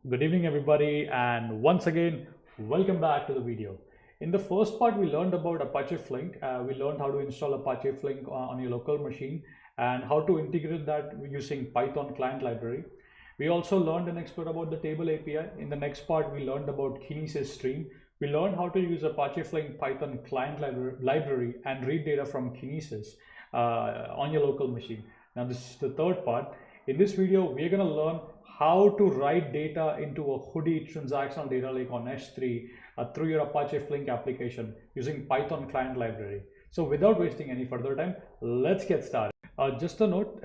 Good evening, everybody, and once again, welcome back to the video. In the first part, we learned about Apache Flink. We learned how to install Apache Flink on your local machine and how to integrate that using Python client library. We also learned and explored about the table API. In the next part, we learned about Kinesis stream. We learned how to use Apache Flink Python client library and read data from Kinesis on your local machine. Now, this is the third part. In this video, we're going to learn how to write data into a Hudi transactional data lake on S3 through your Apache Flink application using Python client library. So without wasting any further time, let's get started. Just a note,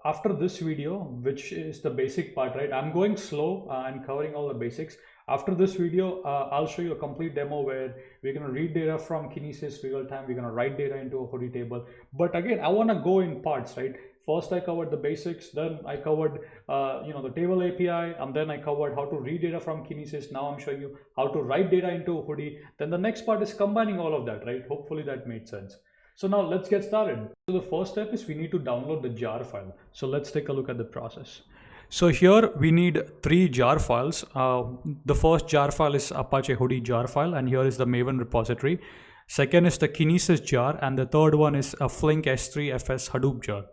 after this video, which is the basic part, right? I'm going slow and covering all the basics. After this video, I'll show you a complete demo where we're going to read data from Kinesis real time. We're going to write data into a Hudi table. But again, I want to go in parts, right? First, I covered the basics. Then I covered, the table API, and then I covered how to read data from Kinesis. Now I'm showing you how to write data into a Hudi. Then the next part is combining all of that, right? Hopefully that made sense. So now let's get started. So the first step is we need to download the jar file. So let's take a look at the process. So here we need 3 jar files. The first jar file is Apache Hudi jar file, and here is the Maven repository. Second is the Kinesis jar, and the third one is a Flink S3 FS Hadoop jar.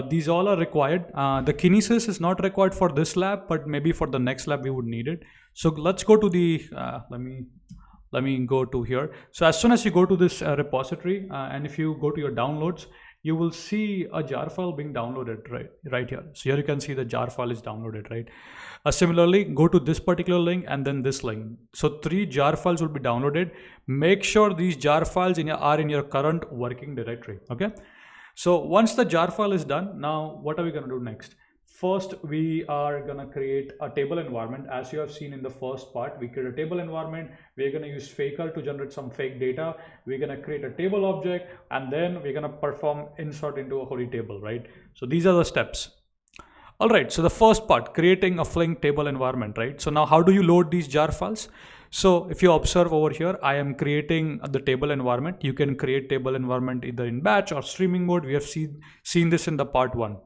These all are required. The Kinesis is not required for this lab, but maybe for the next lab we would need it. So let's go to the, let me go to here. So as soon as you go to this repository and if you go to your downloads, you will see a jar file being downloaded right here. So here you can see the jar file is downloaded, right? Similarly, go to this particular link and then this link. So 3 jar files will be downloaded. Make sure these jar files are in your current working directory, okay? So once the jar file is done, now what are we going to do next? First, we are going to create a table environment. As you have seen in the first part, we create a table environment. We're going to use Faker to generate some fake data. We're going to create a table object, and then we're going to perform insert into a Hudi table, right? So these are the steps. All right, so the first part, creating a Flink table environment, right? So now how do you load these jar files? So if you observe over here, I am creating the table environment. You can create table environment either in batch or streaming mode. We have seen this in the part 1.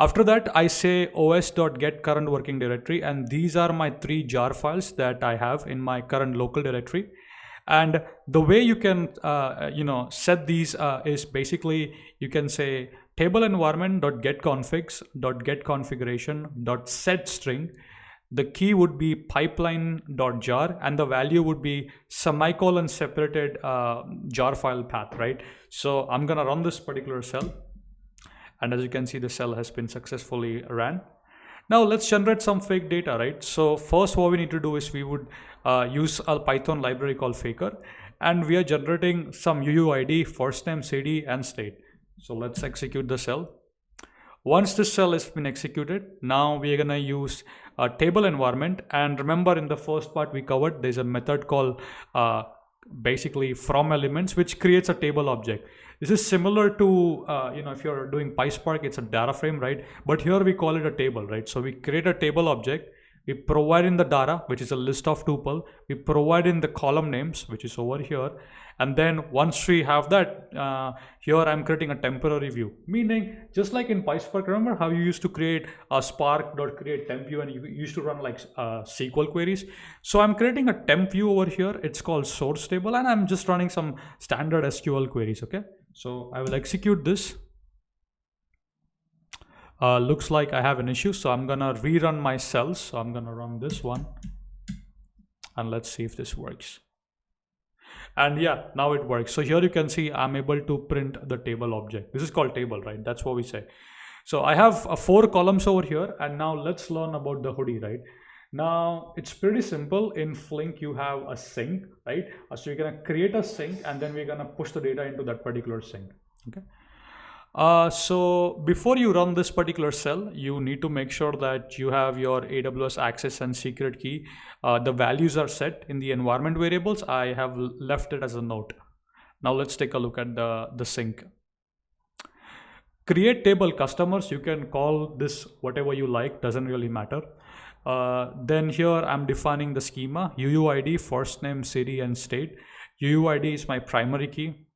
After that, I say os.get current working directory, and these are my 3 jar files that I have in my current local directory. And the way you can set these is basically you can say table environment.getconfigs.getConfiguration.set string. The key would be pipeline.jar, and the value would be semicolon separated jar file path, right? So I'm gonna run this particular cell. And as you can see, the cell has been successfully ran. Now let's generate some fake data, right? So first what we need to do is we would use a Python library called Faker, and we are generating some UUID, first name, CD, and state. So let's execute the cell. Once this cell has been executed, now we are gonna use a table environment. And remember, in the first part we covered, there's a method called basically from elements, which creates a table object. This is similar to, if you're doing PySpark, it's a data frame, right? But here we call it a table, right? So we create a table object. We provide in the data, which is a list of tuple. We provide in the column names, which is over here. And then once we have that, here I'm creating a temporary view, meaning just like in PySpark, remember how you used to create a spark.create temp view and you used to run like SQL queries. So I'm creating a temp view over here. It's called source table, and I'm just running some standard SQL queries, okay? So I will execute this. Looks like I have an issue, so I'm gonna rerun my cells. So I'm gonna run this one, and let's see if this works. And yeah, now it works. So here you can see I'm able to print the table object. This is called table, right? That's what we say. So I have 4 columns over here, and now let's learn about the Hudi, right? Now it's pretty simple. In Flink you have a sink, right? So you're gonna create a sink, and then we're gonna push the data into that particular sink, okay? So before you run this particular cell, you need to make sure that you have your AWS access and secret key. The values are set in the environment variables. I have left it as a note. Now let's take a look at the sink. Create table customers. You can call this whatever you like, doesn't really matter. Then here I'm defining the schema, UUID, first name, city, and state. UUID is my primary key.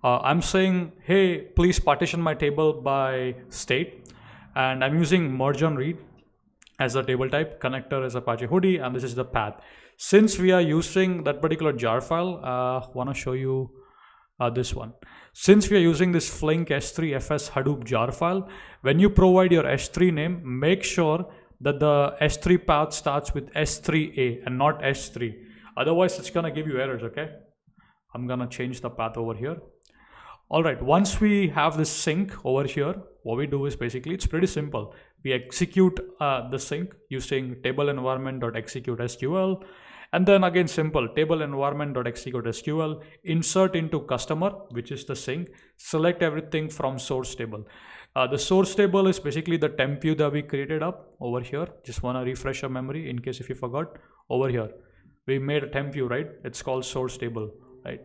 I'm saying, hey, please partition my table by state, and I'm using merge on read. as the table type, connector is Apache Hudi, and this is the path. Since we are using that particular jar file, want to show you this one. Since we are using this Flink S3 FS Hadoop jar file, when you provide your S3 name, make sure that the S3 path starts with S3A and not S3. Otherwise, it's gonna give you errors, okay? I'm gonna change the path over here. All right, once we have this sync over here, what we do is basically, it's pretty simple. We execute the sync using table environment.execute SQL. And then again, simple, table environment.execute SQL, insert into customer, which is the sync, select everything from source table. The source table is basically the temp view that we created up over here. Just want to refresh your memory in case if you forgot. Over here, we made a temp view, right? It's called source table, right?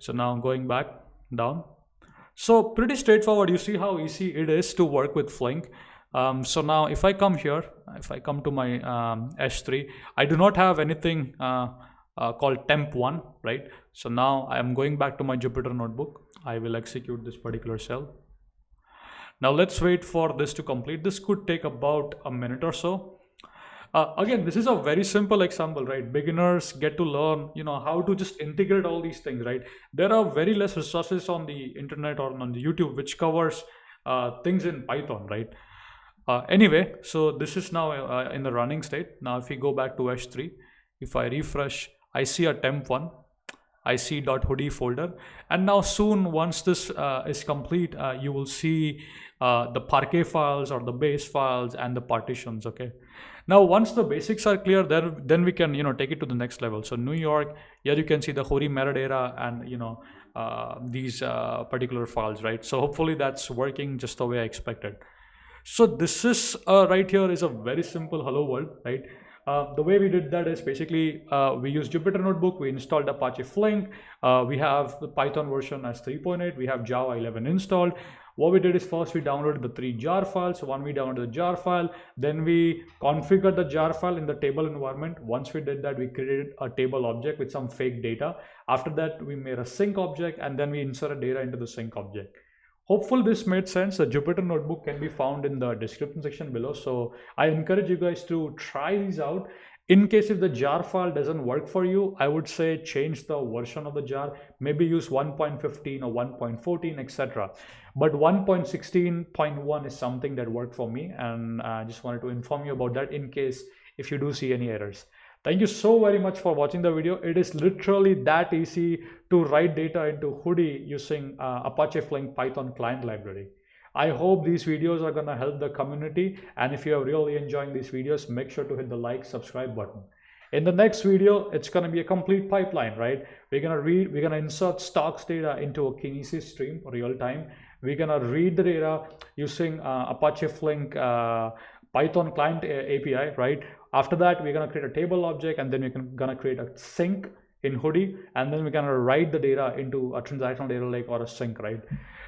So now going back down. So pretty straightforward. You see how easy it is to work with Flink. So now if I come here, if I come to my S3, I do not have anything called temp1, right? So now I am going back to my Jupyter notebook. I will execute this particular cell. Now let's wait for this to complete. This could take about a minute or so. Again, this is a very simple example, right? Beginners get to learn, how to just integrate all these things, right? There are very less resources on the internet or on the YouTube which covers things in Python, right? Anyway, so this is now in the running state. Now if we go back to S3, if I refresh, I see a temp1, I see .hoodie folder, and now soon once this is complete, you will see the Parquet files or the base files and the partitions, okay? Now once the basics are clear, then we can take it to the next level. So New York, here you can see the hoodie metadata and these particular files, right? So hopefully that's working just the way I expected. So this is right here is a very simple hello world, right? The way we did that is basically we used Jupyter Notebook, we installed Apache Flink, we have the Python version as 3.8, we have Java 11 installed. What we did is first we downloaded the 3 jar files. So one, we downloaded the jar file, then we configured the jar file in the table environment. Once we did that, we created a table object with some fake data. After that, we made a sync object, and then we inserted data into the sync object. Hopefully this made sense. The Jupyter Notebook can be found in the description section below. So I encourage you guys to try these out. In case if the jar file doesn't work for you, I would say change the version of the jar. Maybe use 1.15 or 1.14, etc. But 1.16.1 is something that worked for me, and I just wanted to inform you about that in case if you do see any errors. Thank you so very much for watching the video. It is literally that easy to write data into Hoodie using Apache Flink Python client library. I hope these videos are gonna help the community, and if you are really enjoying these videos, make sure to hit the like, subscribe button. In the next video, it's gonna be a complete pipeline, right? We're gonna insert stocks data into a Kinesis stream real time. We're gonna read the data using Apache Flink Python client API, right? After that, we're gonna create a table object, and then we're gonna create a sync in Hoodie, and then we're gonna write the data into a transactional data lake or a sync, right?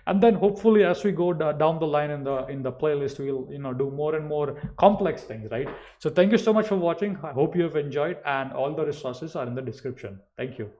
And then hopefully as we go down the line in the playlist, we'll do more and more complex things, right? So thank you so much for watching. I hope you have enjoyed, and all the resources are in the description. Thank you.